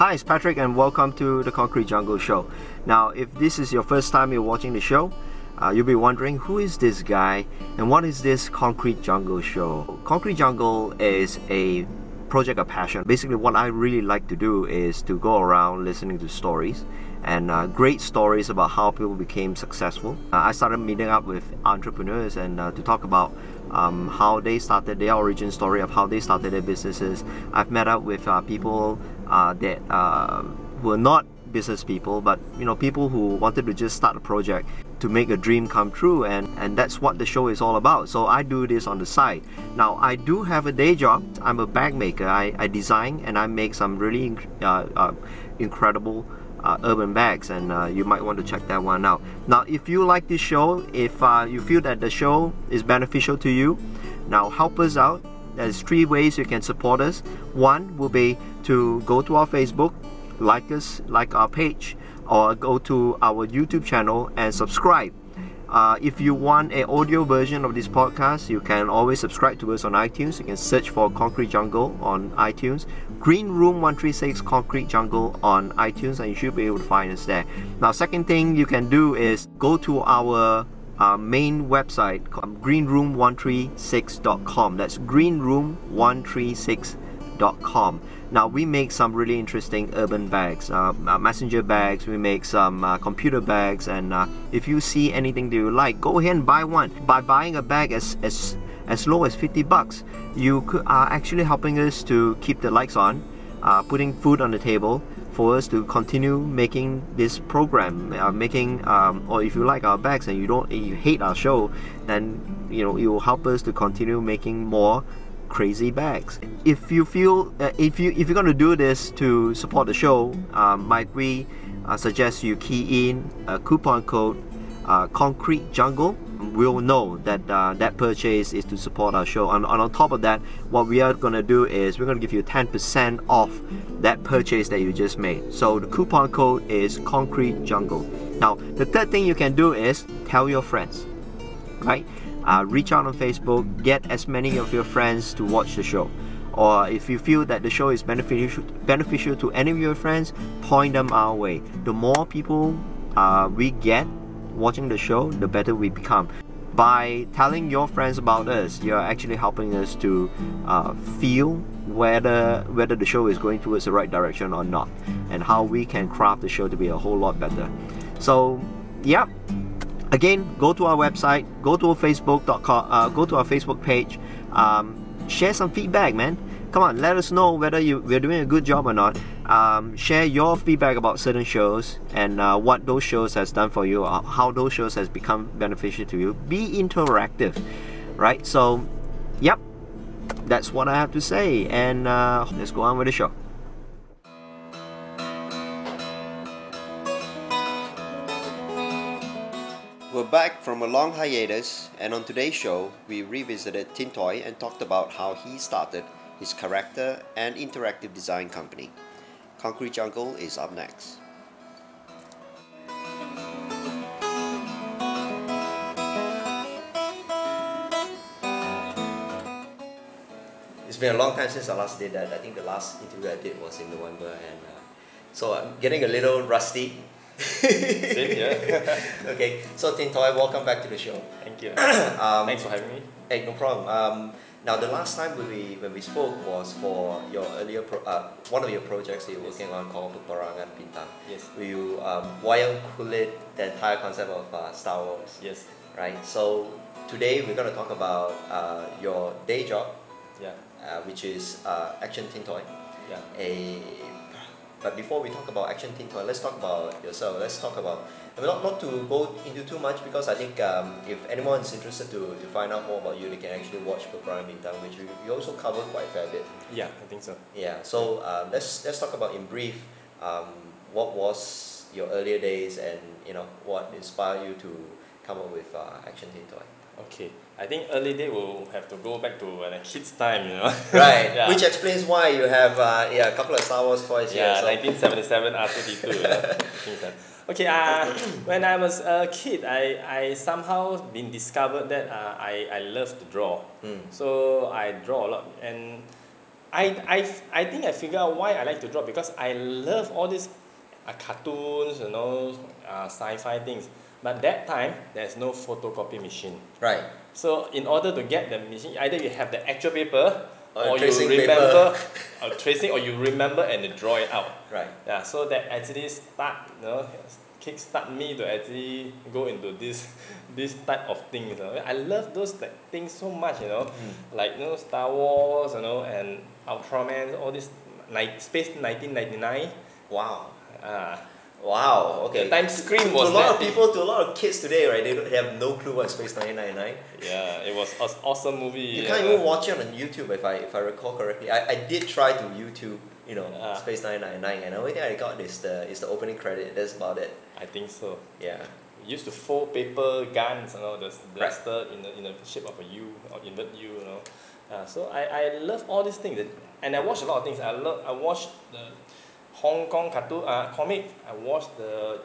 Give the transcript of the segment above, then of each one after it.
Hi, it's Patrick and welcome to the Concrete Jungle show. Now, if this is your first time you're watching the show, you'll be wondering who is this guy and what is this Concrete Jungle show? Concrete Jungle is a project of passion. Basically, what I really like to do is to go around listening to stories and great stories about how people became successful. I started meeting up with entrepreneurs and to talk about how they started, their origin story of how they started their businesses. I've met up with people that were not business people, but people who wanted to just start a project to make a dream come true, and that's what the show is all about. So I do this on the side. Now, I do have a day job. I'm a bag maker. I design and I make some really incredible urban bags, and you might want to check that one out. Now, if you like this show, if you feel that the show is beneficial to you, now help us out. There's 3 ways you can support us. One will be to go to our Facebook, like our page, or go to our YouTube channel and subscribe. If you want an audio version of this podcast, you can always subscribe to us on iTunes. You can search for Concrete Jungle on iTunes, Green Room 136 Concrete Jungle on iTunes, and you should be able to find us there. Now, second thing you can do is go to our main website, greenroom136.com. That's greenroom136.com. Now, we make some really interesting urban bags, messenger bags. We make some computer bags, and if you see anything that you like, go ahead and buy one. By buying a bag as low as $50, you are actually helping us to keep the lights on, putting food on the table for us to continue making this program, or if you like our bags and you hate our show, then it will help us to continue making more crazy bags. If you feel if you're going to do this to support the show, might we suggest you key in a coupon code ConcreteJungle. We'll know that that purchase is to support our show. And on top of that, what we are going to do is we're going to give you 10% off that purchase that you just made. So the coupon code is ConcreteJungle. Now, the third thing you can do is tell your friends, right? Reach out on Facebook, get as many of your friends to watch the show. Or if you feel that the show is beneficial to any of your friends, point them our way. The more people we get watching the show, the better we become. By telling your friends about us, you're actually helping us to feel whether the show is going towards the right direction or not, and how we can craft the show to be a whole lot better. So, yeah. Again, go to our website, go to our Facebook.com, go to our Facebook page, share some feedback, man. Come on, let us know whether we're doing a good job or not. Share your feedback about certain shows and what those shows has done for you, or how those shows has become beneficial to you. Be interactive, right? So, yep, that's what I have to say, and let's go on with the show. We're back from a long hiatus, and on today's show, we revisited Tintoy and talked about how he started his character and interactive design company. Concrete Jungle is up next. It's been a long time since I last did that. I think the last interview I did was in November, and so I'm getting a little rusty. Same here. Okay, so Tintoy, welcome back to the show. Thank you. Thanks for having me. Hey, no problem. Now, the last time when we spoke was for your earlier one of your projects that you're working on called Peperangan Bintang. Yes. Where you wire cooled the entire concept of Star Wars. Yes. Right. So today we're going to talk about your day job. Yeah. Which is ActionTintoy. Yeah. But before we talk about ActionTintoy, let's talk about yourself. Let's talk about, not to go into too much, because I think if anyone is interested to find out more about you, they can actually watch Peperangan Bintang, which we also covered quite a fair bit. Yeah, I think so. Yeah. So let's talk about in brief what was your earlier days, and what inspired you to come up with ActionTintoy. Okay, I think early day will have to go back to when a kid's time, Right, yeah. Which explains why you have a couple of Star Wars toys here. Yeah, so. 1977 R2-D2. Okay, when I was a kid, I somehow been discovered that I love to draw. So I draw a lot, and I think I figured out why I like to draw, because I love all these cartoons, sci-fi things. But that time, there's no photocopy machine. Right. So in order to get the machine, either you have the actual paper, or you tracing remember, paper. or tracing, or you remember and you draw it out. Right. Yeah. So that actually kickstart me to actually go into this type of things. I love those things so much. Like Star Wars, and Ultraman, all this Space 1999. Wow. Uh, Wow. Okay. The time screen was to a lot that of people, to a lot of kids today, right? They have no clue what Space 1999. Yeah, it was an awesome movie. You can't even watch it on YouTube if I recall correctly. I did try to YouTube, Space 1999, and the only thing I got is the opening credit. That's about it. I think so. Yeah. We used to fold paper guns, the blaster in the shape of a U or invert U, So I love all these things, and I watch a lot of things. I watched the Hong Kong cartoon comic. I watched the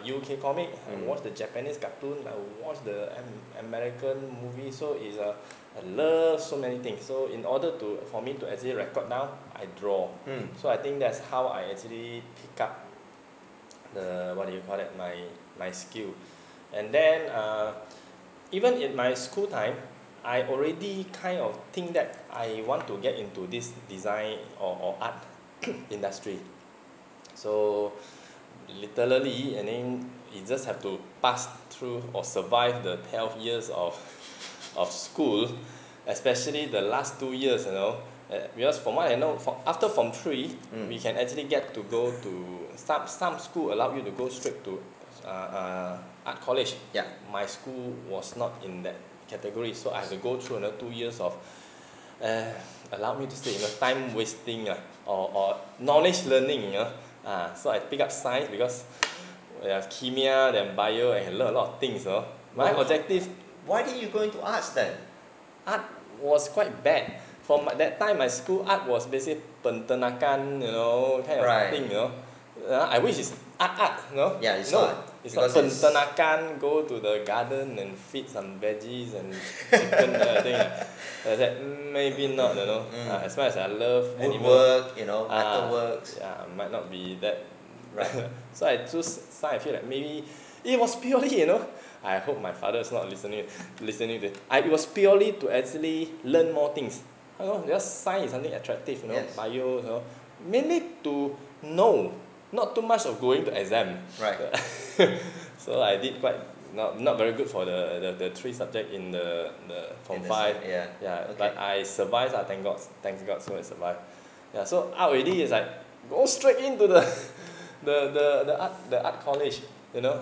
UK comic. I watched the Japanese cartoon. I watched the American movie. So I love so many things. So in order for me to actually record down, I draw. So I think that's how I actually pick up my skill. And then even in my school time, I already kind of think that I want to get into this design or art industry. So literally, and then you just have to pass through or survive the 12 years of school, especially the last 2 years, because from what I know, after Form 3, we can actually get to go to some school allow you to go straight to art college. Yeah. My school was not in that category, so I had to go through another 2 years of allow me to say time wasting or knowledge learning. So I pick up science because chemia, then bio, and I learn a lot of things. My objective. Why did you go into arts then? Art was quite bad. From that time, my school art was basically pentenakan, kind of thing. I wish it's art. Yeah, it's no, not. It's not pentenakan. Go to the garden and feed some veggies and chicken. I said maybe not. As much as I love woodwork, metalworks. Yeah, might not be that. Right. So I choose science. I feel like maybe it was purely, I hope my father is not listening to it. It was purely to actually learn more things. Just science is something attractive, Yes. Bio, mainly to know, not too much of going to exam. Right. So I did quite not very good for the 3 subject in the Form 5. Yeah. Okay. Okay. But I survived. Thanks God, so I survived. Yeah. So art already is like go straight into the art college.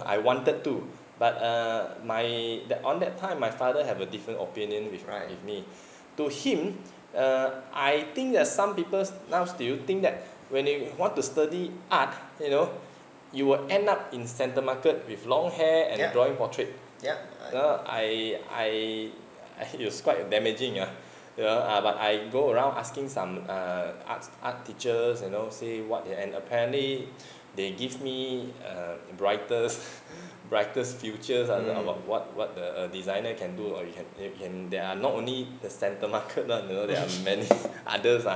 I wanted to, but on that time my father have a different opinion with me. To him, I think that some people now still think that when you want to study art, you will end up in center market with long hair and drawing portrait. Yeah. It was quite damaging. But I go around asking some art teachers, say what, and apparently they give me brightest futures about what the designer can do, or you can. There are not only the center market, there are many others.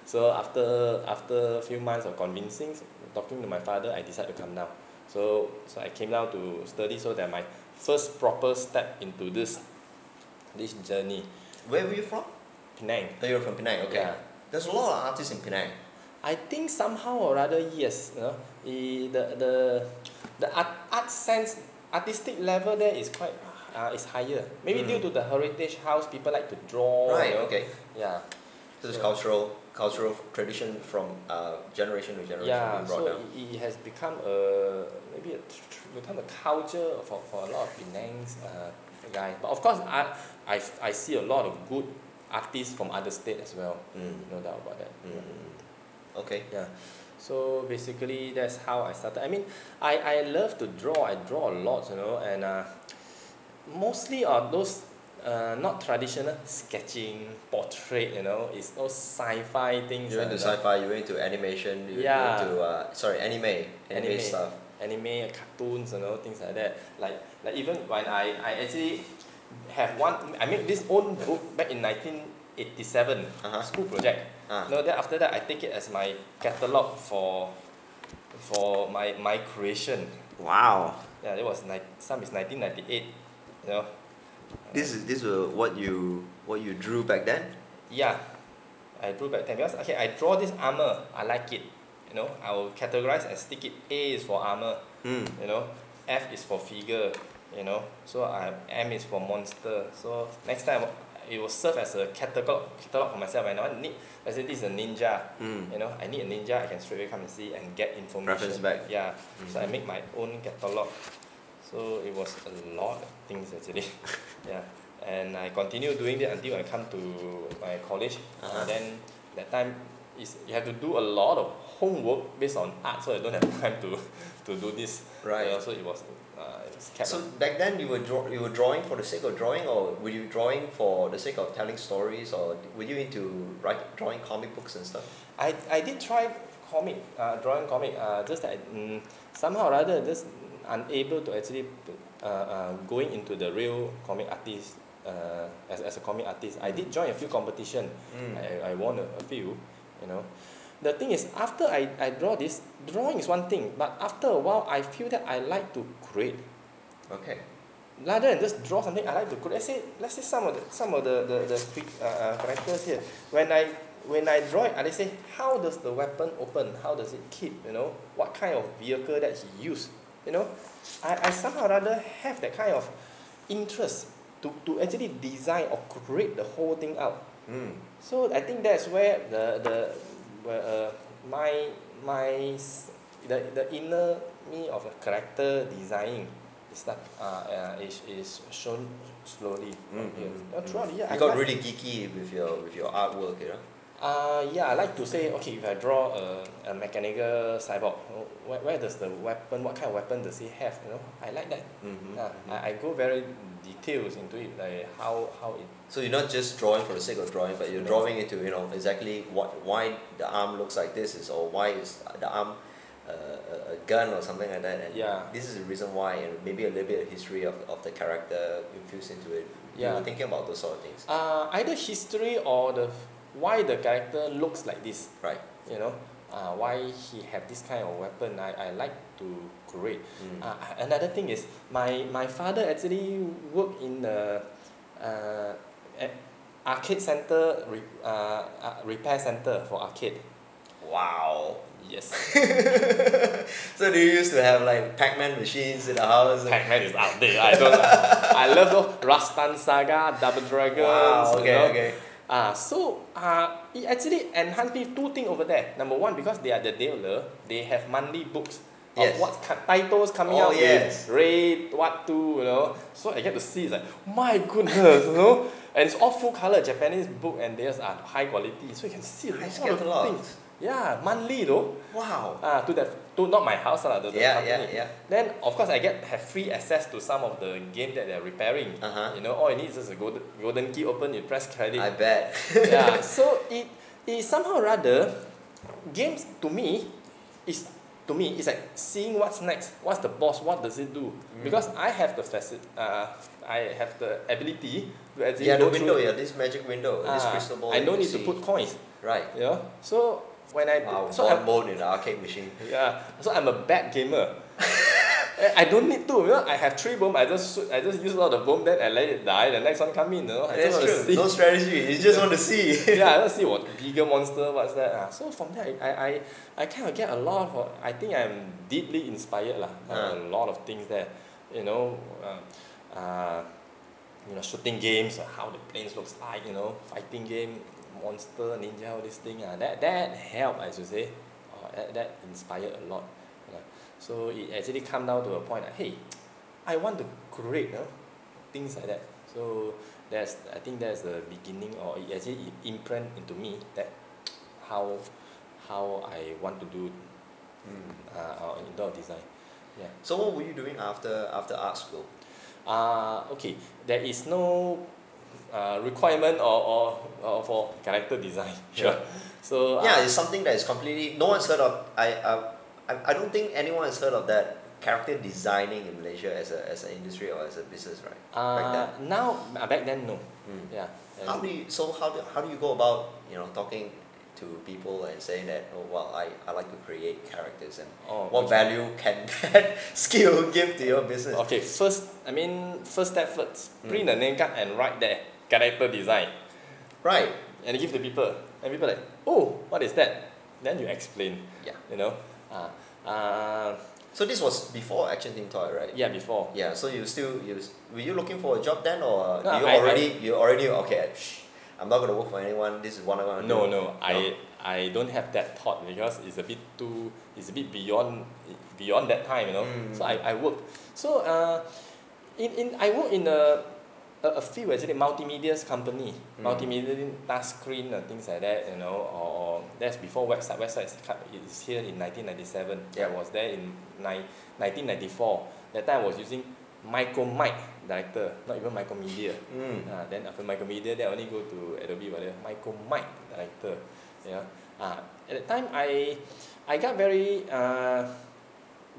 So after a few months of convincing, talking to my father, I decided to come down. So I came down to study, so that my first proper step into this journey. Where were you from? Penang. Oh, you're from Penang. Okay. Yeah. There's a lot of artists in Penang. I think somehow or rather, yes. The art sense, artistic level there is quite is higher. Maybe due to the heritage house, people like to draw. Right. Okay. Yeah. So it's cultural tradition from generation to generation being brought down. It has become become a culture for a lot of Penang's guys. But of course, I see a lot of good artists from other states as well. No doubt about that. Okay. Yeah. So basically, that's how I started. I mean, I love to draw. I draw a lot, and mostly are those not traditional sketching, portrait. It's those sci-fi things. You went to sci-fi. You went to animation. You went to anime stuff. Anime, cartoons, things like that. Like even when I actually have one. I made this own book back in 87 school project. No, then after that I take it as my catalog for my creation. Wow. Yeah, it was some is 1998. You know. This is what you drew back then? Yeah, I drew back then because okay, I draw this armor. I like it. You know, I will categorize and stick it. A is for armor. You know, F is for figure. You know, so M is for monster. So next time it will serve as a catalog for myself. And I need, let's say this is a ninja. You know, I need a ninja. I can straight away come and see and get information. Reference back. Yeah. So I make my own catalog. So it was a lot of things actually. Yeah. And I continue doing that until I come to my college. Then that time you have to do a lot of homework based on art, so I don't have time to do this. Right. So it was kept. So back then you were drawing for the sake of drawing, or were you drawing for the sake of telling stories, or were you into drawing comic books and stuff? I did try drawing comic, just that somehow or other just unable to actually going into the real comic artist. As a comic artist, I did join a few competition. I won a few, you know. The thing is, after I draw this, drawing is one thing, but after a while, I feel that I like to create. Okay. Rather than just draw something, I like to create. Let's say some of the characters here. When I draw it, I say, how does the weapon open? How does it keep? You know, what kind of vehicle that he used? You know, I somehow rather have that kind of interest to actually design or create the whole thing out. So I think that's where the inner me of a character designing is shown slowly. Throughout the year, you got really geeky with your artwork, you know. Yeah, I like to say, okay, if I draw a mechanical cyborg, where does the weapon, what kind of weapon does he have? You know, I like that. I go very details into it, like how it. So you're not just drawing for the sake of drawing, but you're drawing into, you know, exactly why the arm looks like this or why is the arm a gun or something like that, and this is the reason why, and maybe a little bit of history of the character infused into it. You were thinking about those sort of things. Either history or why the character looks like this. Right. You know, why he have this kind of weapon. I like to create. Another thing is my father actually worked in the arcade center, repair center for arcade. Wow. Yes. So do you used to have like Pac-Man machines in the house? Pac-Man is out there. I love those Rastan Saga, Double Dragons. Wow. Okay. You know? Okay. So it actually enhanced me two things over there. Number one, because they are the dealer, they have monthly books of what titles coming out with Raid, what to, you know. So I get to see, it's like, my goodness, you know. And it's all full color Japanese book, and theirs are high quality, so you can see a lot of things. Yeah, monthly though. Wow. To not my house, the company. Yeah. Then of course I have free access to some of the game that they're repairing. You know, all you need is just a golden key open, you press credit. I bet. Yeah. So it somehow rather, games to me it's like seeing what's next, what's the boss, what does it do? Because I have the ability to actually the window, this magic window, this crystal ball. I don't need to put coins. Right. You know? So when I mode in the arcade machine. Yeah. So I'm a bad gamer. I don't need to, you know. I have 3 bombs. I just use all the bomb, then I let it die. The next one come in, you know. That's true. No strategy. You just want to see. Yeah, I want to see what bigger monster, what's that. So from there, I kind of get a lot of. I think I'm deeply inspired lah. A lot of things there, you know. Shooting games, how the planes looks like, you know, fighting game, monster, ninja, all this thing. That helped, I should say. That inspired a lot. So it actually come down to a point that, hey, I want to create, you know, things like that. So I think that's the beginning, or it actually imprint into me that how I want to do indoor design. Yeah. So what were you doing after art school? Okay, there is no requirement or for character design. Sure. So it's something that is completely no one's heard of. I don't think anyone has heard of that character designing in Malaysia as an industry or as a business, right? Back then. Now, back then, no. Yeah. How do you go about talking to people and saying that, oh well, I like to create characters, and what value can that skill give to your business? Okay, first step first, print a name card and write there character design. Right. And give the people, and people like, oh, what is that? Then you explain. Yeah. So this was before ActionTintoy, right? Yeah, before. Yeah. So were you looking for a job then, or No, you already knew, okay, I'm not gonna work for anyone. This is what I want to do. No. I don't have that thought because it's a bit beyond that time, So I work. So I work in a few actually multimedia company, multimedia touch screen and things like that, or that's before website. Website is here in 1997. Yeah. I was there in 1994. That time I was using Micromic director, not even Micromedia. Then after Micromedia, then I only go to Adobe, whatever. Micromic director. At the time I got very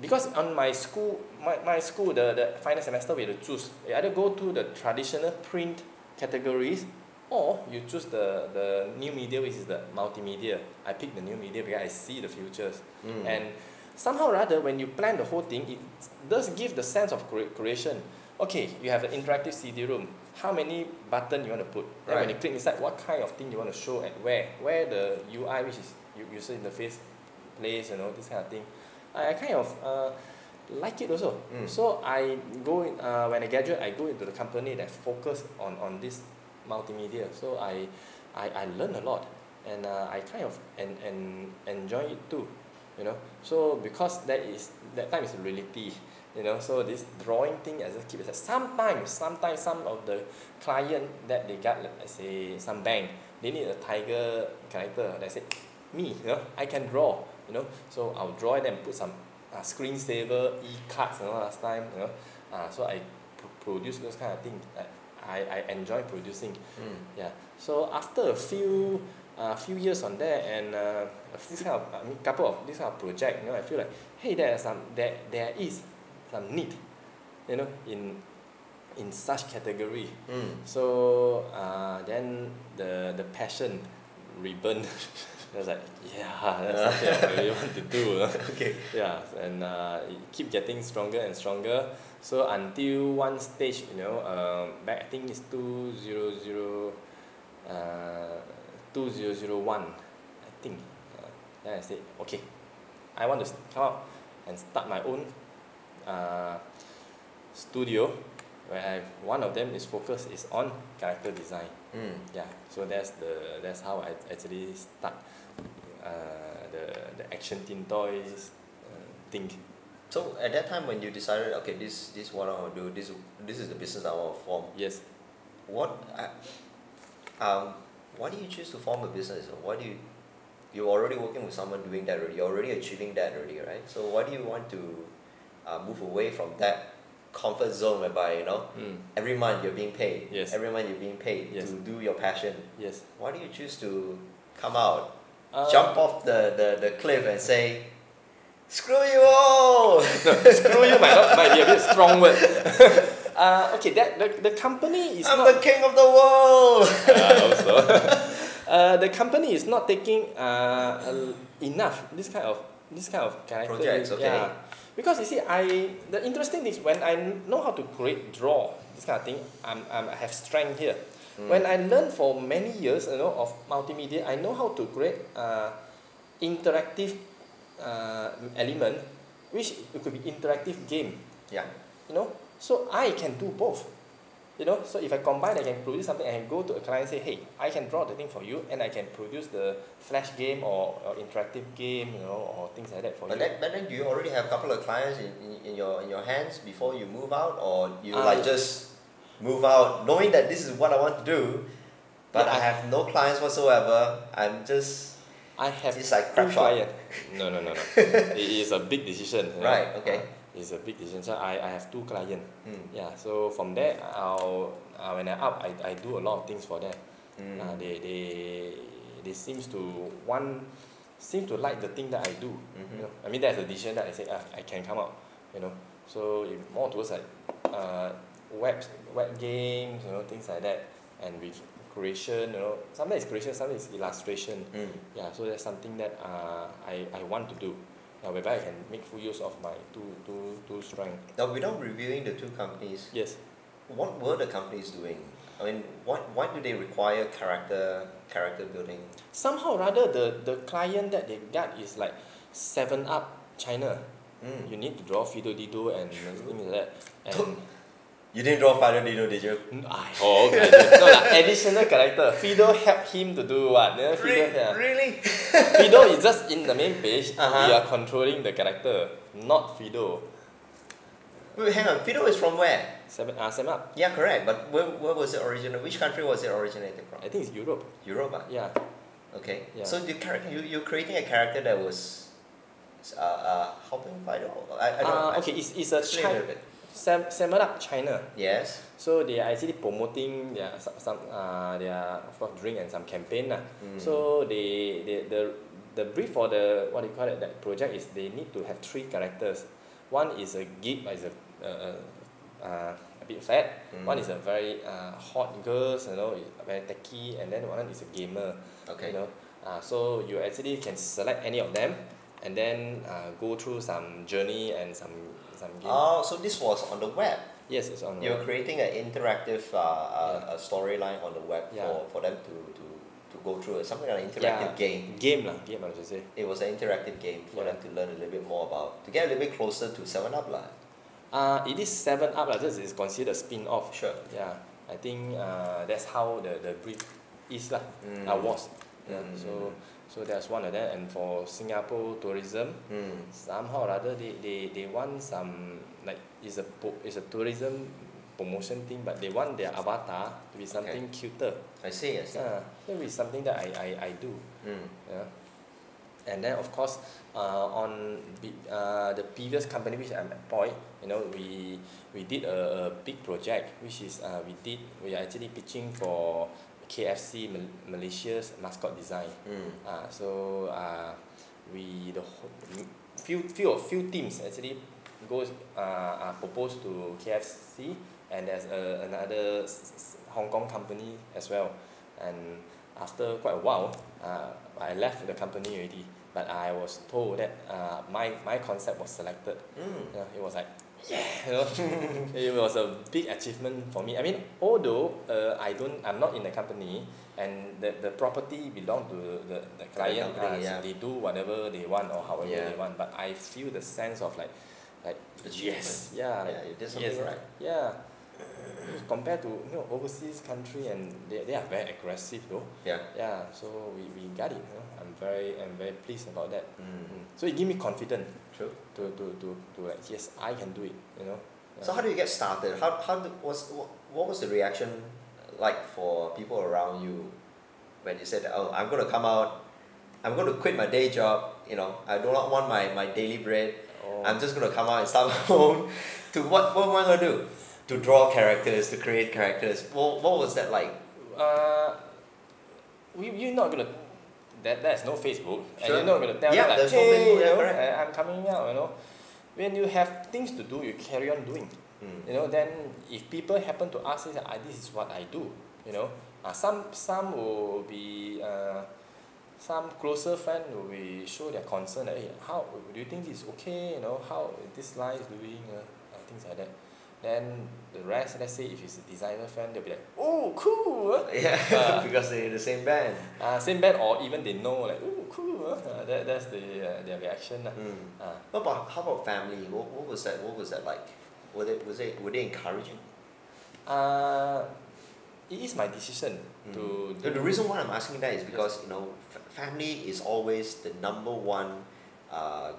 because on my school, the final semester we had to choose. You either go to the traditional print categories, or you choose the new media, which is the multimedia. I picked the new media because I see the futures. And somehow or other, when you plan the whole thing, it does give the sense of creation. Okay, you have an interactive CD-ROM. How many buttons you want to put? Then when you click inside, what kind of thing you want to show and where the UI, which is user interface, plays, this kind of thing. I kind of like it also. So I go in, when I graduate, I go into the company that focus on this multimedia. So I learn a lot, and I kind of enjoy it too. So because that time is a reality. So this drawing thing, I just keep it. Sometimes some of the client that they got, let's say some bank, they need a tiger character. They say, me, I can draw. So I'll draw it and put some screensaver, e-cards, last time, so I produce those kind of things. I enjoy producing. Yeah. So after a few years on there, and couple of this kind of project, I feel like, hey, there is some need, in such category. So then the passion reburned. I was like, yeah, that's something I really want to do. Okay. Yeah, and it keep getting stronger and stronger. So until one stage, back I think it's 2001, I think. Then I said, okay, I want to come out and start my own studio, where one of them is focused is on character design. Yeah, so that's how I actually start the ActionTintoy thing. So at that time when you decided, okay, this is what I want to do, this is the business I want to form. Yes. Why do you choose to form a business? Why do you're already working with someone doing that already, you're already achieving that already, right? So why do you want to move away from that comfort zone whereby every month you're being paid, every month you're being paid to do your passion? Yes. Why do you choose to come out, jump off the cliff and say, screw you all? No, screw you might be a bit strong word. Okay, the company is I'm the king of the world. Also. The company is not taking enough this kind of character projects. Okay. Yeah. Because you see, the interesting thing is when I know how to draw this kind of thing, I have strength here. When I learned for many years, of multimedia, I know how to create interactive element, which it could be interactive game. Yeah. So I can do both. So if I combine, I can produce something. I can go to a client and say, hey, I can draw the thing for you, and I can produce the flash game or interactive game, or things like that for you. But then do you already have a couple of clients in your hands before you move out, or you just move out knowing that this is what I want to do, but I have no clients whatsoever? I have it's like crap shot. No. It is a big decision. Right. Okay. It's a big decision. So I have 2 clients. Yeah. So from there, when I up, I do a lot of things for them. They seem to like the thing that I do. I mean, that's a decision that I say I can come out. you know. So more towards like web games, you know, things like that, and with creation, you know, sometimes it's creation, sometimes it's illustration. Yeah, so that's something that I want to do, whereby I can make full use of my two strengths. Now, without reviewing the two companies, Yes. what were the companies doing? I mean, why do they require character building? Somehow rather the client that they got is like 7-Up China. You need to draw Fido Dido and things like that. And You didn't draw Fido Dido, did you? okay. No, like additional character. Fido helped him to do what? You know, Fido, yeah. Really? Fido is just in the main page. Uh-huh. We are controlling the character, not Fido. Wait, hang on. Fido is from where? 7-Up. Yeah, correct. But where was it originated? Which country was it originated from? I think it's Europe. Europe, ah? Yeah. Okay. Yeah. So you're creating a character that was helping Fido? I don't know. Okay, it's a Explain a little bit. 7-Up China. Yes. So they are actually promoting their their of course drink and some campaign lah. So the brief for the what do you call it, that project is they need to have 3 characters. One is a geek, is a bit fat. One is a very hot girl, you know, very techy, and then one is a gamer. Okay. You know, so you actually can select any of them, and then go through some journey and some game. Oh, so this was on the web. Yes, it's on the You're web. creating an interactive a storyline on the web Yeah. for them to go through something like an interactive game. Game lah, I should say. It was an interactive game for them to learn a little bit more about, to get a little bit closer to 7-Up lah. It is 7-Up lah. This is considered a spin-off. Sure. Yeah, I think that's how the brief is lah. Was. Yeah. So that's one of them. And for Singapore tourism, somehow or other they want some, like it's a tourism promotion thing, but they want their avatar to be something cuter. I see. So it's something that I do. Yeah. And then of course on the previous company which I'm employed, you know, we did a big project, which is we are actually pitching for KFC Malaysia's mascot design. So we few teams actually goes proposed to KFC, and there's another Hong Kong company as well. And after quite a while, I left the company already, but I was told that my concept was selected. It was like, yeah, you know, it was a big achievement for me. I mean, although I'm not in the company, and the property belong to the client, company, so they do whatever they want or however they want. But I feel the sense of like yes, you did something right. Yeah. Compared to, you know, overseas country, and they are very aggressive though. Yeah. So we got it. You know? I'm very pleased about that. So it gave me confidence. True. To like, yes, I can do it. You know. So how do you get started? What was the reaction like for people around you when you said, oh, I'm going to come out, I'm going to quit my day job, you know, I do not want my daily bread, I'm just going to come out and start my own, to what am I going to do? To draw characters, to create characters. What was that like? You're not going to, there's no Facebook, and Sure. you're not going to tell me like, there's no hey, Facebook, you know, correct. I'm coming out, you know. When you have things to do, you carry on doing. You know, then if people happen to ask you, this is what I do, you know. Some will be, some closer friend will be show their concern that, hey, how do you think this is okay, you know, how this line is doing, things like that. Then the rest, let's say if it's a designer friend, they'll be like, oh, cool. Yeah, because they're in the same band. Same band, or even they know, like, oh, cool. That's their reaction. How about family? What was that like? Were they encouraging? It is my decision to do. The reason why I'm asking that is because you know, family is always the number one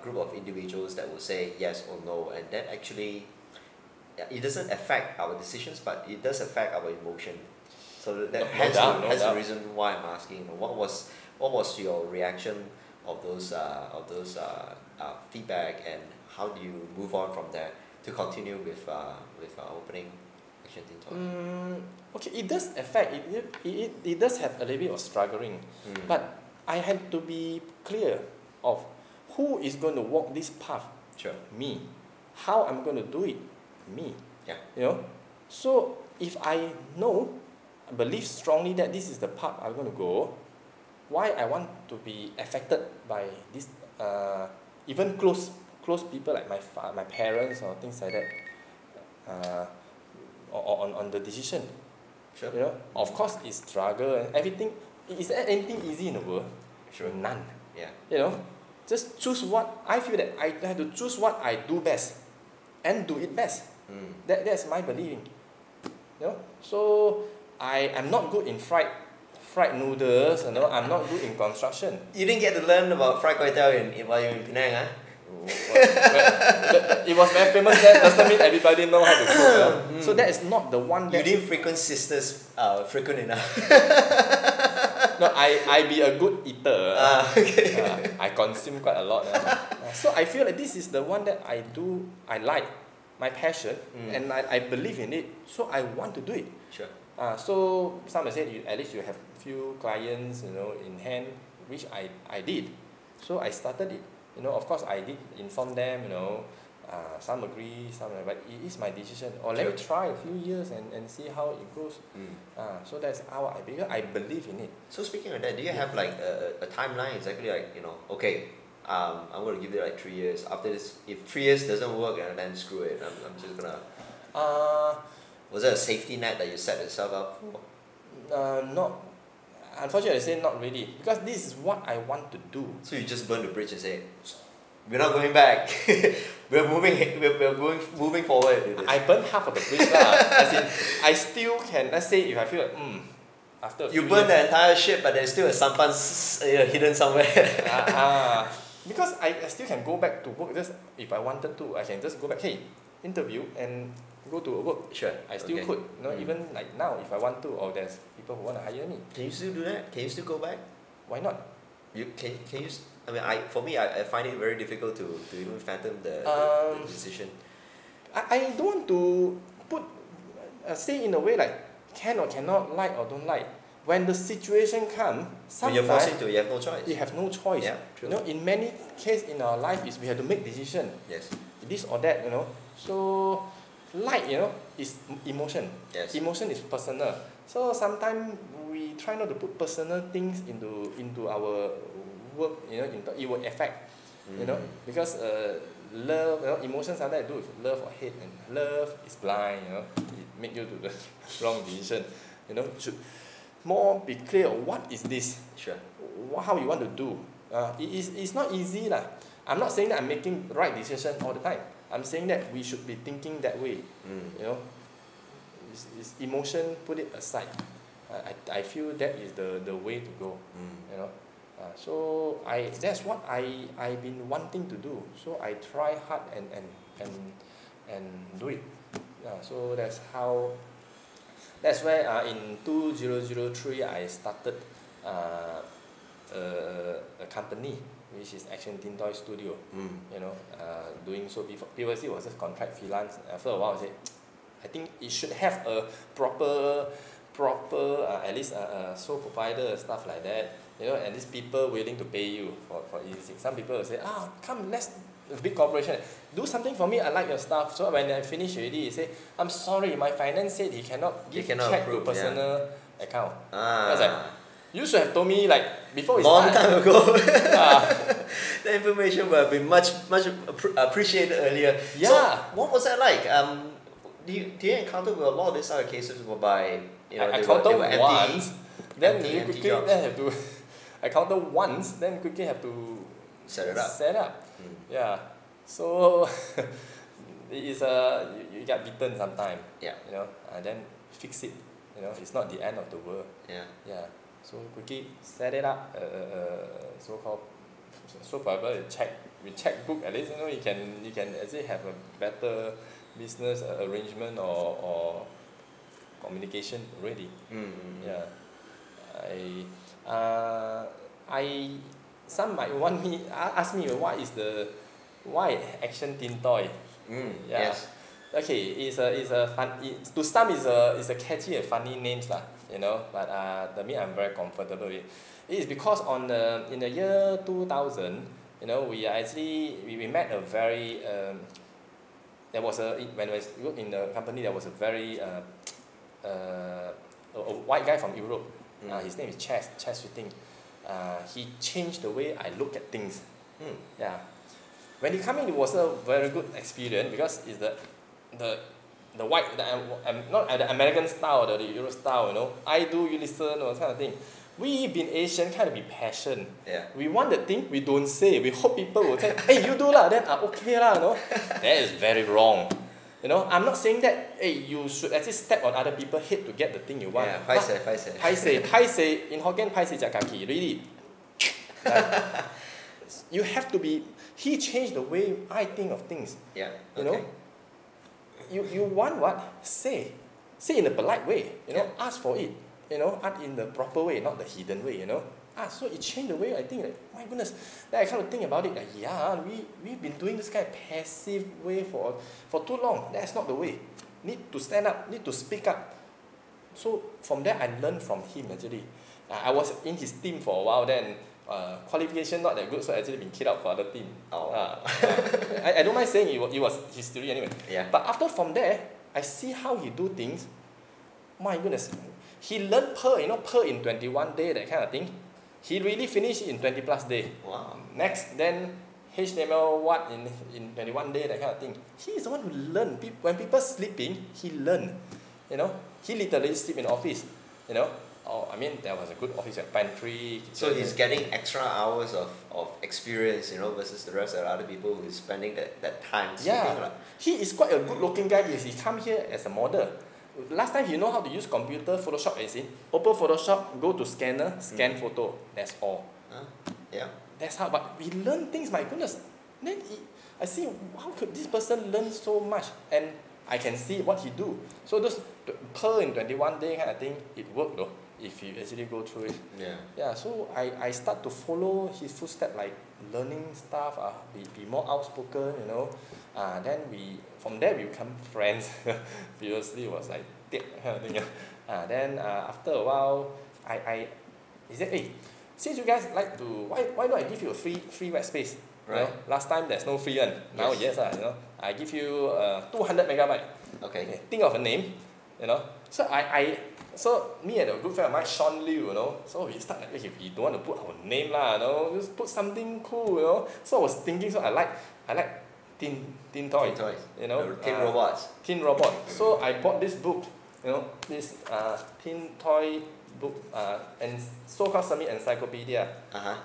group of individuals that will say yes or no, and that actually, it doesn't affect our decisions, but it does affect our emotion. So hence the reason why I'm asking. You know, what was your reaction of those feedback, and how do you move on from there to continue with opening ActionTintoy? Okay, it does affect. It does have a little bit of struggling, but I had to be clear of who is going to walk this path. Sure. Me. how I'm going to do it? Me. Yeah. You know? So if I believe strongly that this is the path I'm going to go, why I want to be affected by this, even close people like my parents or things like that, on the decision. Sure. You know, of course it's struggle and everything. Is there anything easy in the world? Sure. None. Yeah. You know, just choose what I feel that I have to choose what I do best, and do it best. That's my believing. You know, so I am not good in fried noodles. You know, I'm not good in construction. You didn't get to learn about fried kway teow while you were in Penang, huh? It was very famous there. Doesn't mean everybody know how to cook. So that is not the one that You didn't frequent sisters frequent enough. No, I be a good eater. Okay. I consume quite a lot. So I feel like this is the one that I do. I like my passion, and I believe in it. So I want to do it. Sure. So some say at least you have few clients, you know, in hand, which I did. So I started it. You know, of course I did inform them. You know, some agree, some not, but it is my decision. Or let me try a few years and see how it goes. So that's how I believe in it. So speaking of that, do you have like a timeline exactly, like, you know, okay, I'm going to give it like 3 years. After this, if 3 years doesn't work, then screw it. I'm just gonna. Was there a safety net that you set yourself up for? Not. Unfortunately, I say not really, because this is what I want to do. So you just burn the bridge and say, we're not going back. we're moving forward with this. I burned half of the bridge lah. As in, I still can. Let's say if I feel like after a few You burn years, the entire ship, but there's still a sampan hidden somewhere. because I still can go back to work. Just if I wanted to, I can just go back. Hey, interview and go to work. Sure. I still could. You know, even like now, if I want to, or there's people who want to hire me. Can you still do that? Can you still go back? Why not? You can you? I mean, for me, I find it very difficult to even fathom the decision. I don't want to put say in a way like can or cannot, like or don't like. When the situation comes, When you're forced into, you have no choice. You have no choice. Yeah, true. You know, in many cases in our life, is we have to make decision. Yes. This or that, you know. So, like, you know, is emotion. Yes. Emotion is personal. So sometimes we try not to put personal things into our work. You know, it will affect. You know, because love, you know, emotions sometimes do with love or hate, and love is blind. You know, it make you do the wrong decision. You know, should more be clear what is this. Sure. How you want to do. It's not easy lah. I'm not saying that I'm making right decision all the time. I'm saying that we should be thinking that way. You know, it's emotion, put it aside. I feel that is the way to go. You know, so that's what I've been wanting to do. So I try hard and do it. So that's how. That's where in 2003 I started a company which is ActionTintoy Studio. You know, doing so before previously was just contract freelance. After a while I said, I think it should have a proper at least sole provider, stuff like that. You know, and these people willing to pay you for easy. Some people will say, come, let's a big corporation, do something for me, I like your stuff. So when I finish already, he say, I'm sorry, my finance said he cannot give check to personal account. I was like, you should have told me like before we Long start. time ago. The information would have been much appreciated earlier. Yeah. So what was that like? Do you encounter with a lot of these other cases whereby, you know, I they counted were once, then you empty quickly jobs. then have to. I counted once, then quickly have to Set it up. Set up. Yeah. So it is you get beaten sometime. Yeah. You know, and then fix it. You know, it's not the end of the world. Yeah. Yeah. So quickly set it up. So-called. So probably with checkbook at least, you know, you can actually have a better business arrangement or communication already. Yeah. Some might want me ask me why ActionTintoy. Yeah. Yes. Okay, it's a fun. To some is a catchy and funny names lah, you know. But to me, I'm very comfortable with it. It is because in the year 2000, you know, we met a very there was when I worked in the company, there was a very a white guy from Europe. His name is Chess Sweeting. He changed the way I look at things. Yeah. When he came in, it was a very good experience because it's the white, I'm not the American style, the Euro style, you know. I do, you listen, or kind of thing. We being Asian kind of be passion. Yeah. We want the thing, we don't say. We hope people will say, hey, you do lah, then okay lah, you know. That is very wrong. You know, I'm not saying that, hey, you should actually step on other people's head to get the thing you want. Yeah, paiseh. In Hokkien, paiseh jakaki, really. You have to be, he changed the way I think of things. Yeah, okay. You know, you want what? Say in a polite way, you know, ask for it. You know, ask in the proper way, not the hidden way, you know. So it changed the way I think, like, my goodness. Then I kind of think about it, like, yeah, we've been doing this kind of passive way for too long. That's not the way. Need to stand up, need to speak up. So from there, I learned from him actually. I was in his team for a while then. Qualification not that good, so I actually been kicked out for other team. I don't mind saying it was history anyway. Yeah. But after from there, I see how he do things. My goodness. He learned per in 21 days, that kind of thing. He really finished in 20 plus days. Wow. Next, then HTML what in 21 days, that kind of thing. He is the one who learned. When people sleeping, he learned. You know, he literally sleep in the office. You know, I mean, there was a good office at pantry. So he's getting extra hours of experience, you know, versus the rest of the other people who is spending that time sleeping. Yeah, he is quite a good-looking guy because he come here as a model. Last time he know how to use computer, Photoshop, as in open Photoshop, go to scanner, scan photo. That's all. Yeah. That's how. But we learn things. My goodness. Then I see how could this person learn so much, and I can see what he do. So those per in 21 days kind of thing, it worked though. If you actually go through it. Yeah. Yeah. So I start to follow his footsteps, like learning stuff. Be more outspoken. You know. Then from there we become friends. Previously it was like kind of thing. Then after a while, he said, hey, since you guys like to, why don't I give you a free web space? Right. You know, last time there's no free one. Now yes, you know, I give you 200 megabyte. Okay. Think of a name, you know. So me and a good friend of mine, Sean Liu, you know. So we start like, if we don't want to put our name lah, you know, just put something cool, you know. So I was thinking, so I like Tintoy, you know, Tin Robot. So I bought this book, you know, this Tintoy book, and so-called semi-encyclopedia.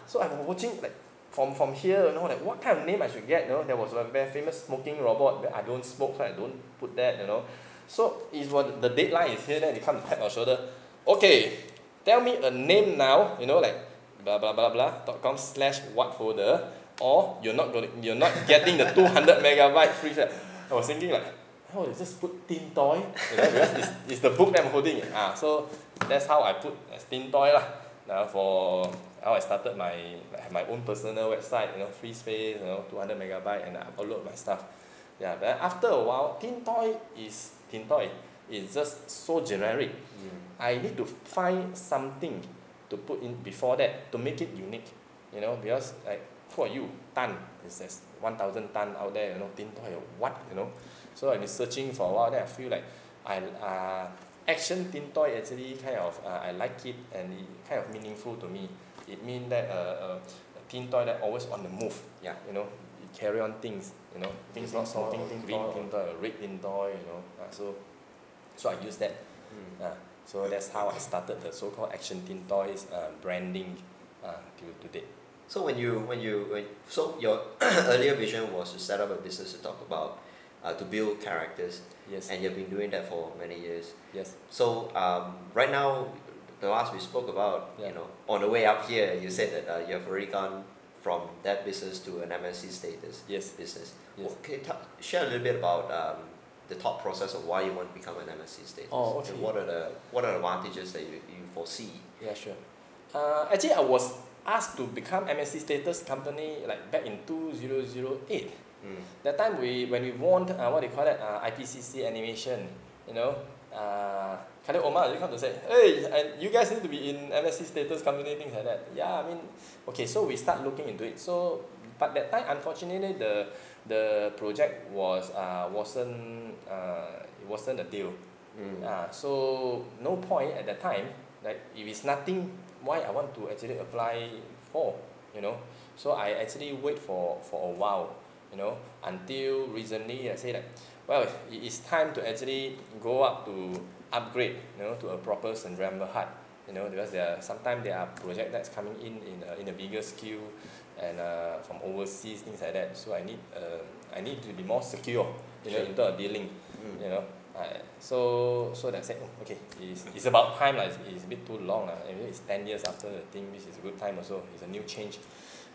So I was watching like from here, you know, like what kind of name I should get. You know, there was a very famous smoking robot, but I don't smoke, so I don't put that. You know, so it's what the deadline is here. Then they come to tap our shoulder. Okay, tell me a name now. You know, like blah blah blah blah .com/what folder. Or you're not getting the 200 megabyte free file. I was thinking like, oh, just put Tintoy, you know, because it's the book that I'm holding. So that's how I put as Tintoy lah. For how I started my own personal website, you know, free space, you know, 200 megabyte, and I upload my stuff. Yeah, but after a while, Tintoy is just so generic. I need to find something to put in before that to make it unique, you know, because like. Who are you? Tan. There's 1,000 Tan out there, you know, Tintoy or what, you know. So I've been searching for a while, then I feel like ActionTintoy actually kind of, I like it and it kind of meaningful to me. It means that a Tintoy that always on the move, you know, you carry on things, you know, things not smoking, green Tintoy, red Tintoy, you know. So I use that. So that's how I started the so-called ActionTintoy's branding till today. So so your earlier vision was to set up a business to talk about, to build characters. Yes. And you've been doing that for many years. Yes. So right now, the last we spoke about, you know, on the way up here, you said that you have already gone from that business to an MSc status business. Yes. Well, can you share a little bit about the thought process of why you want to become an MSc status? Oh, okay. And what are the advantages that you foresee? Yeah, sure. Actually, I was asked to become MSc status company like back in 2008. That time when we won what they call it, IPCC animation, you know, Khalid Omar come to say, hey, you guys need to be in MSc status company, things like that. Yeah, I mean, okay, so we start looking into it. So, but that time, unfortunately, the project wasn't a deal. So no point at that time. Like if it's nothing, why I want to actually apply for, you know? So I actually wait for a while, you know, until recently I say that, well, it is time to actually go up to upgrade, you know, to a proper Sandramba hut, you know, because sometimes there are projects that's coming in a bigger scale and from overseas, things like that. So I need to be more secure, you know, in terms of dealing, you know. So that's it. Okay, it's about time lah. It's a bit too long lah. It's 10 years after the thing, which is a good time also. It's a new change.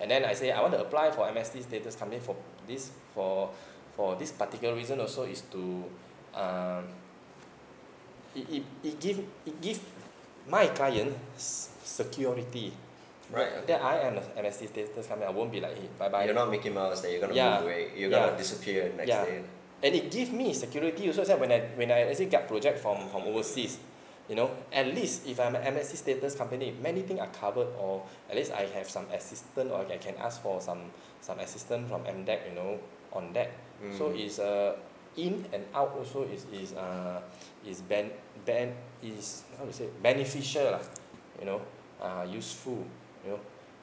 And then I say I want to apply for MST status company for this particular reason also is to it give my client security. Right. That I am an MST status company. I won't be like, hey, bye bye. You're not Mickey Mouse that you're gonna move away. You're gonna disappear next day. And it gives me security also. So when I actually get project from overseas, you know, at least if I'm an MSC status company, many things are covered, or at least I have some assistant, or I can ask for some assistance from MDEC, you know, on that. So it's in and out also is how to say, beneficial, you know, useful, you know,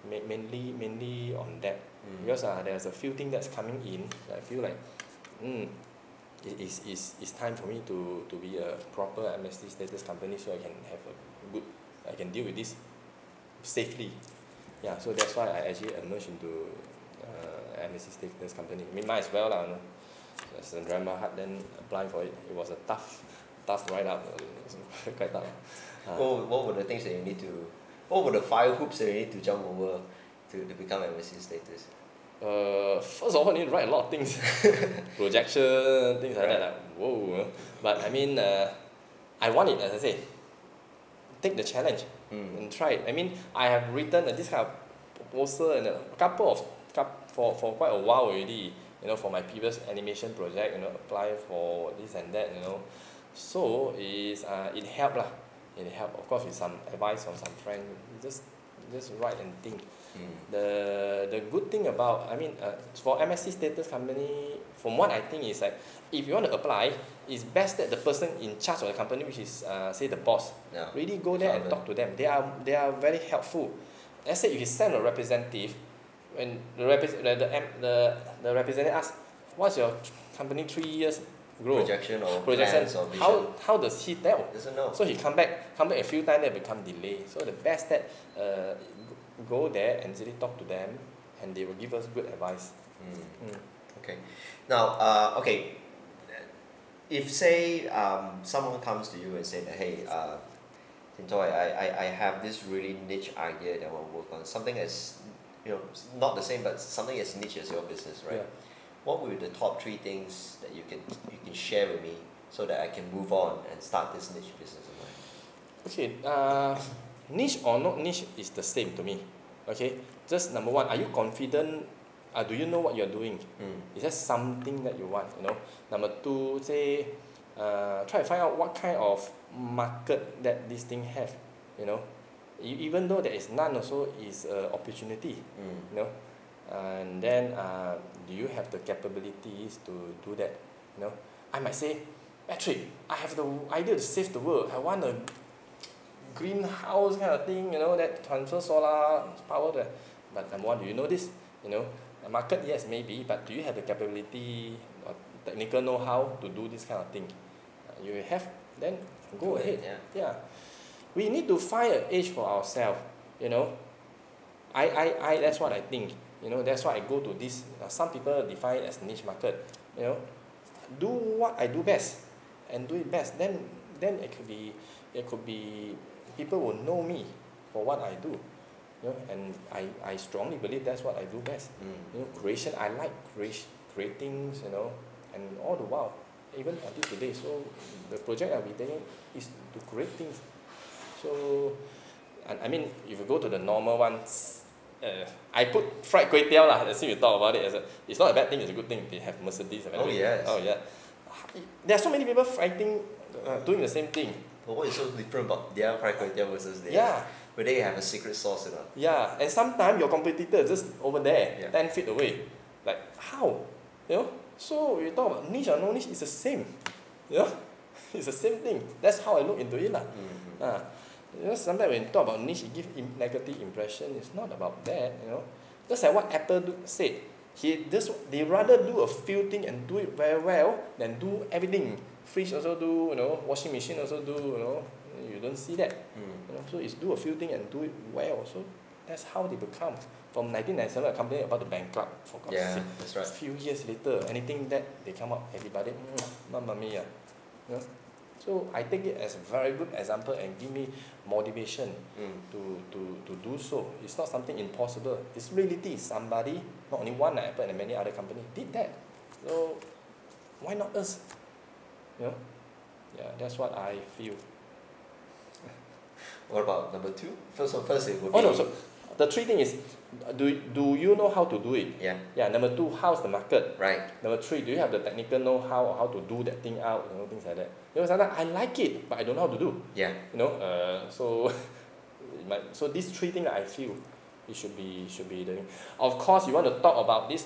mainly on that. Because there's a few things that's coming in. I feel like it's time for me to be a proper MST status company, so I can deal with this safely. Yeah, so that's why I actually emerged into MST status company. I mean, might as well lah. No? As a drama hard, then applying for it. It was a tough ride up. Quite tough. What were the things that you need to? What were the fire hoops that you need to jump over to become MST status? First of all, you need to write a lot of things, projection, things like that. Like, whoa! But I mean, I want it, as I say. Take the challenge and try it. I mean, I have written this kind of proposal and a couple for quite a while already. You know, for my previous animation project, you know, apply for this and that. You know, so it helped lah. It helped, of course, with some advice from some friend. Just write and think. The good thing about, I mean, for MSC status company, from what I think is like, if you want to apply, it's best that the person in charge of the company, which is say the boss, really go there and talk to them. They are very helpful. Let's say if you send a representative, when the representative asks, what's your company 3 years growth projection or plans or vision? How does he tell? Doesn't know. So he come back a few times, they become delayed. So the best that go there and really talk to them, and they will give us good advice. Okay. Now, okay, if say someone comes to you and say that, hey, Tintoy, I have this really niche idea that I want to work on, something that's, you know, not the same, but something as niche as your business, right? Yeah. What would be the top 3 things that you can share with me so that I can move on and start this niche business of mine? Okay, niche or not niche is the same to me. Okay, just number 1, are you confident? Do you know what you're doing? Is that something that you want? You know. Number 2, say, try to find out what kind of market that this thing have. You know, even though there is none, also is opportunity. You know, and then do you have the capabilities to do that? You know, I might say, Patrick, I have the idea to save the world. I want a greenhouse kind of thing, you know, that transfer solar power to. But number 1, do you know this? You know, the market, yes, maybe, but do you have the capability or technical know-how to do this kind of thing? You have, then go ahead. Yeah. We need to find an edge for ourselves, you know. I that's what I think. You know, that's why I go to this. Some people define it as niche market. You know, do what I do best and do it best. Then it could be people will know me for what I do. You know, and I strongly believe that's what I do best. You know, creation. I like creating. You know, and all the while, even until today. So the project I'll be taking is to create things. So, and I mean, if you go to the normal ones. I put fried kway teow lah. As you talk about it, it's not a bad thing. It's a good thing. They have Mercedes. Oh yes. Oh yeah. There are so many people fighting, doing the same thing. But what is so different about their fried kway teow versus theirs? Yeah. Where they have a secret sauce in it. Yeah, and sometimes your competitor is just over there, 10 feet away. Like how? You know, so we talk about niche or no niche, it's the same. You know, it's the same thing. That's how I look into it, lah. You know, sometimes when you talk about niche, it gives negative impression. It's not about that. You know, just like what Apple said. They rather do a few things and do it very well than do everything. Fridge also do, you know, washing machine also do, you know. You don't see that. You know, so it's do a few things and do it well. So that's how they become. From 1997, a company about to bankrupt. For God's sake. That's right. A few years later, anything that they come up, everybody, mamma mia. You know? So I take it as a very good example and give me motivation to do so. It's not something impossible. It's reality. Somebody, not only one Apple and many other companies, did that. So why not us? You know? Yeah, that's what I feel. What about number 2? First it would be... no, so the 3 things is, do you know how to do it? Yeah. Number 2, how's the market? Right. Number 3, do you have the technical know-how or how to do that thing out? You know, things like that. You know, sometimes I like it, but I don't know how to do. Yeah. You know, so these 3 things I feel it should be doing. Of course, you want to talk about this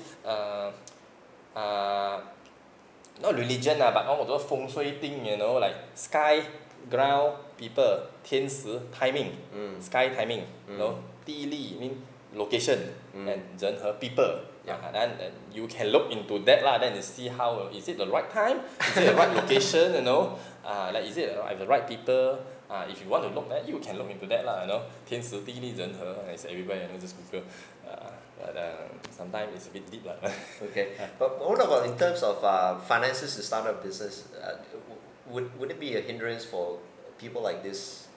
not religion but all the feng shui thing, you know, like sky, ground, people, 天时 timing, sky timing, you know, 地利 mean location, and 人和 people. Then you can look into that lah. Then you see how is it the right time, is it the right location, you know, like is it the right people. If you want to look at, you can look into that lah. You know, 天时地利人和 it's everywhere. You know, just Google. But sometimes it's a bit deep lah. Okay. But what about in terms of finances to start a business? Would it be a hindrance for people like this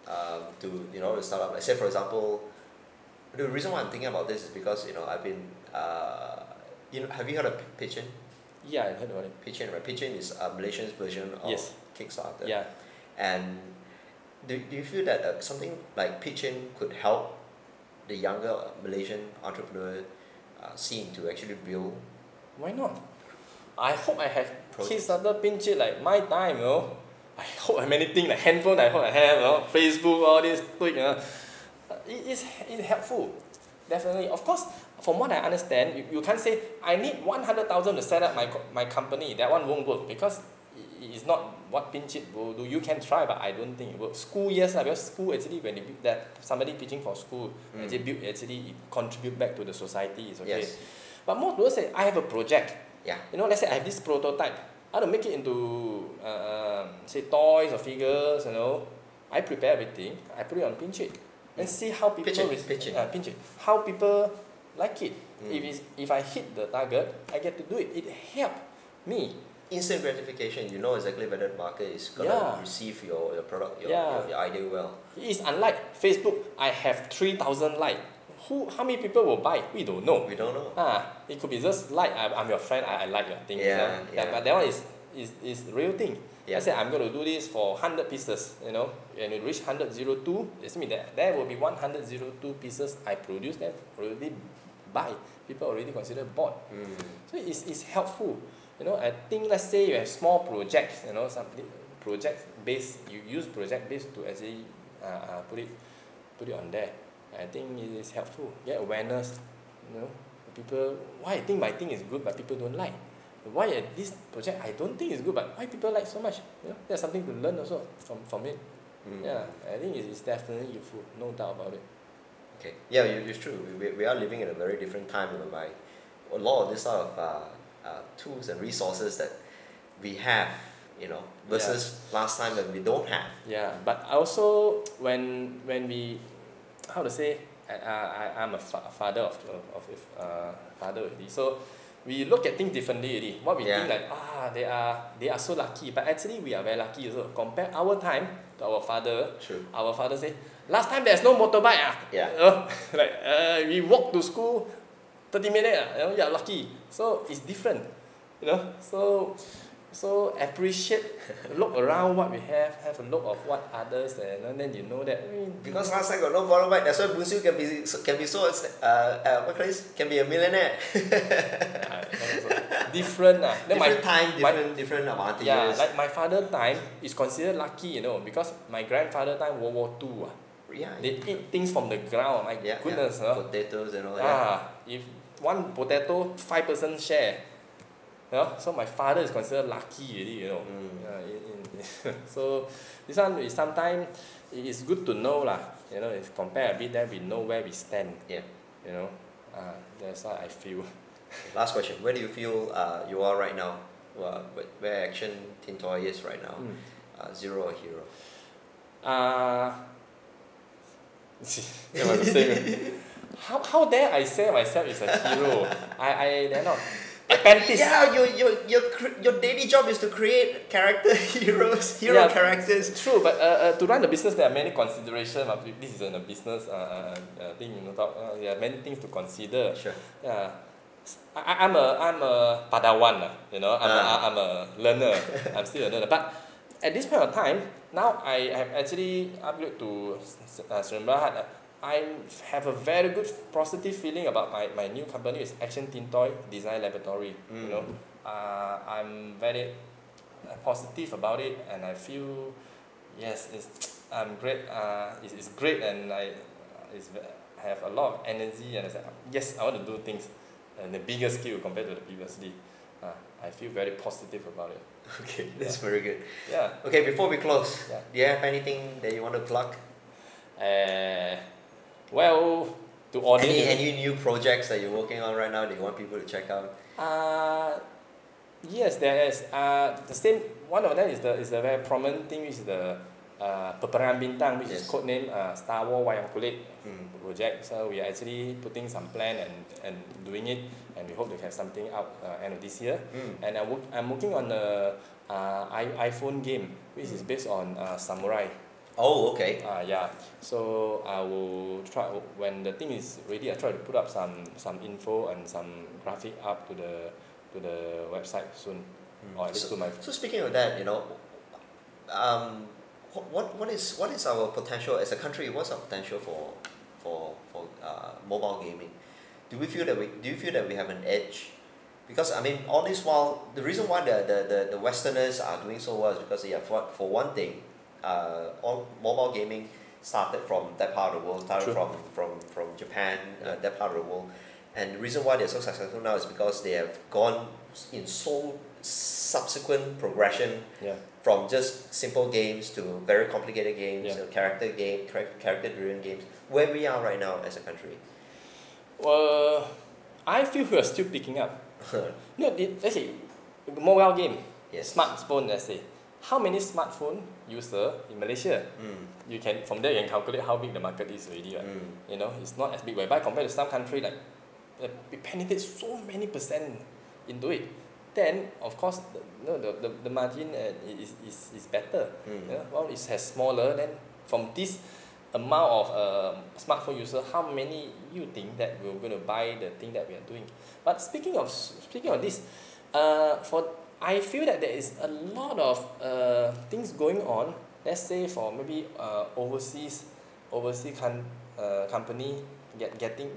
to start up? Like, say for example, the reason why I'm thinking about this is because I've been have you heard of Pitchin? Yeah, I heard about it. Pitchin, right? Pitchin is a Malaysian's version of Kickstarter. Yeah. And do you feel that something like Pitchin could help the younger Malaysian entrepreneur scene to actually build? Why not? I hope I have Kickstarter, Pinch like my time, you know. I hope I have many things like handphone. I hope I have, you know, Facebook, all this, you know. It's helpful, definitely. Of course, from what I understand, you can't say I need 100,000 to set up my company. That one won't work because it's not what Pinch will do. You can try, but I don't think it works. School, yes, because school actually when they that somebody pitching for school, it contribute back to the society. It's okay. Yes. But most people say I have a project. Yeah. You know, let's say I have this prototype. I want to make it into say toys or figures. You know, I prepare everything. I put it on Pinch and see how people Pinch it. How people like it. If I hit the target, I get to do it. It helped me. Instant gratification. You know exactly whether the market is gonna receive your product, your idea well. It's unlike Facebook. I have 3,000 likes. How many people will buy? We don't know. We don't know. It could be just like I'm your friend. I like your thing. But that one is the real thing. I say I'm going to do this for 100 pieces. You know, and it reach 102. It means that there will be 102 pieces I produce that already buy. People already consider bought. So it's helpful. You know, I think let's say you have small projects. You know, some project based. You use project based to actually put it on there. I think it is helpful. Get awareness. You know, people. Why I think my thing is good, but people don't like. Why this project I don't think is good, but why people like so much? You know, there's something to learn also from it. Yeah, I think it's definitely useful. No doubt about it. Okay. Yeah, it's true. We are living in a very different time. By a lot of this sort of tools and resources that we have, versus last time that we don't have. Yeah, but also when we, how to say, I'm a father of father already. So we look at things differently already. What we think like they are so lucky, but actually we are very lucky also. Compare our time to our father. True. Our father say last time there's no motorbike. We walk to school 30 minutes. You are lucky. So it's different. So appreciate, look around what we have a look of what others, and then you know that. Because last time got no motorbike, that's why Bunsu can be so can be a millionaire. Different different advantages. Yeah, like my father time is considered lucky, because my grandfather time World War II. They eat things from the ground. My goodness, potatoes and all that. If one potato, 5% share. You know? So my father is considered lucky already, you know. So this one is sometimes it is good to know lah. You know, if compare a bit, then we know where we stand. Yeah. You know, that's what I feel. Last question: where do you feel you are right now? Where ActionTintoy is right now? Zero or hero? How dare I say myself is a hero? I dare not. Apprentice. Yeah, your daily job is to create character heroes, characters. True, but to run the business, there are many considerations. This is a business thing, you know. There are many things to consider. Sure. Yeah. I'm a padawan, you know. I'm a learner. I'm still a learner. But at this point of time, now I have actually upgraded to Srinagar. I have a very good positive feeling about my new company. It's ActionTintoy Design Laboratory. You know, I'm very positive about it, and I feel yes, I'm great. It's great, and I have a lot of energy, and I said yes, I want to do things and the bigger scale compared to the previously. I feel very positive about it. Okay, that's very good. Yeah. Okay, before we close, do you have anything that you want to plug? Well, to audience. Any new projects that you're working on right now that you want people to check out? Yes, there is. The same. One of them is the very prominent thing, which is the Peperangan Bintang, which is codenamed Star Wars Wayang Kulit project. So we are actually putting some plan and doing it, and we hope to have something out end of this year. And I'm working on the iPhone game, which is based on samurai. Oh, okay. Yeah. So I will try, when the thing is ready, I try to put up some info and some graphic up to the website soon, or at least to my. So speaking of that, you know, what is our potential as a country? What's our potential for mobile gaming? Do you feel that we have an edge? Because I mean, all this while, the reason why the Westerners are doing so well is because for one thing. All mobile gaming started from that part of the world, from Japan, that part of the world, and the reason why they're so successful now is because they have gone in so subsequent progression from just simple games to very complicated games, character-driven games. Where we are right now as a country. Well, I feel we are still picking up. No, let's say mobile game, smartphone. Let's say. How many smartphone user in Malaysia? You can from there you can calculate how big the market is already. Right? You know, it's not as big. Whereby compared to some country like we penetrate so many percent into it. Then of course the margin is better. You know? Well, it has smaller. Then from this amount of smartphone user, how many you think that we're going to buy the thing that we are doing? But speaking of this, I feel that there is a lot of things going on. Let's say for maybe overseas company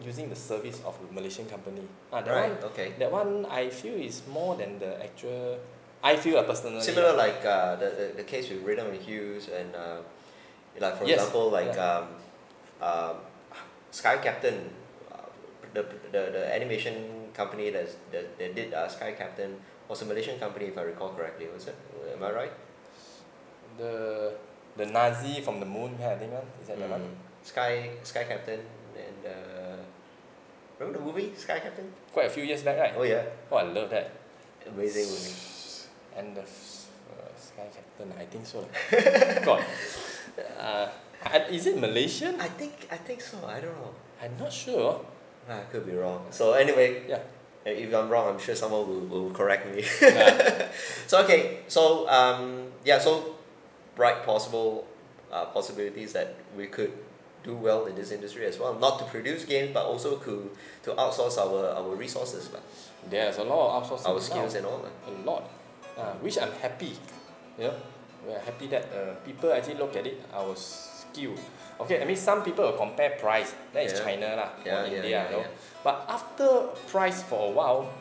using the service of a Malaysian company. That one I feel is more than the actual. I feel personally. Similar like the case with Rhythm and Hughes and like for example Sky Captain, the animation company that did Sky Captain. Was a Malaysian company, if I recall correctly, was it? Am I right? The Nazi from the moon, I think, is that the one? Sky Captain and remember the movie Sky Captain? Quite a few years back, right? Oh yeah. Oh, I love that. Amazing movie. And the Sky Captain, I think so. God, is it Malaysian? I think so. I don't know. I'm not sure. I could be wrong. So anyway, if I'm wrong, I'm sure someone will correct me. So okay, so so bright possibilities that we could do well in this industry as well. Not to produce games, but also to outsource our resources. There's a lot of outsourcing. Our skills and all that. A lot, which I'm happy. You know, we're happy that people actually look at it, our skill. Okay, I mean some people will compare price. That is China or India, you know. But after price for a while,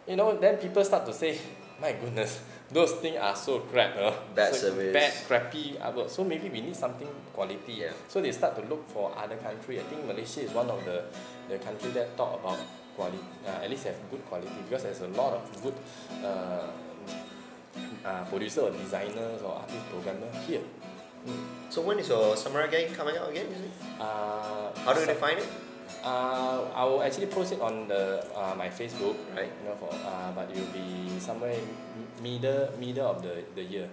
you know, then people start to say, my goodness, those things are so crap, bad so service, bad, crappy artwork. So maybe we need something quality. So they start to look for other country. I think Malaysia is one of the country that talk about quality, at least have good quality, because there's a lot of good producer or designers or artist programmer here. So when is your samurai game coming out again? How do they find it? I will actually post it on the my Facebook, right? But it will be somewhere middle of the year.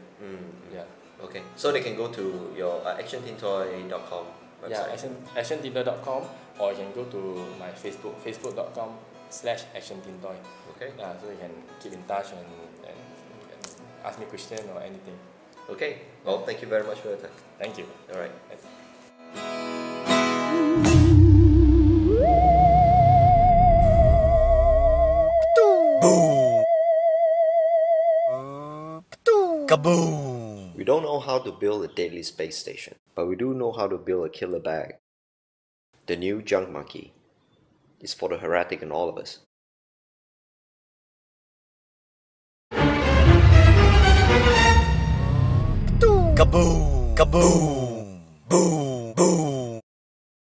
Yeah. Okay. So they can go to your ActionTintoy.com website. Yeah, ActionTintoy.com, or you can go to my Facebook.com/ActionTintoy. Okay. So you can keep in touch and ask me question or anything. Okay. Well, thank you very much for your time. Thank you. All right. Kaboom! We don't know how to build a deadly space station, but we do know how to build a killer bag. The new junk monkey is for the heretic in all of us. Kaboom! Kaboom! Boom!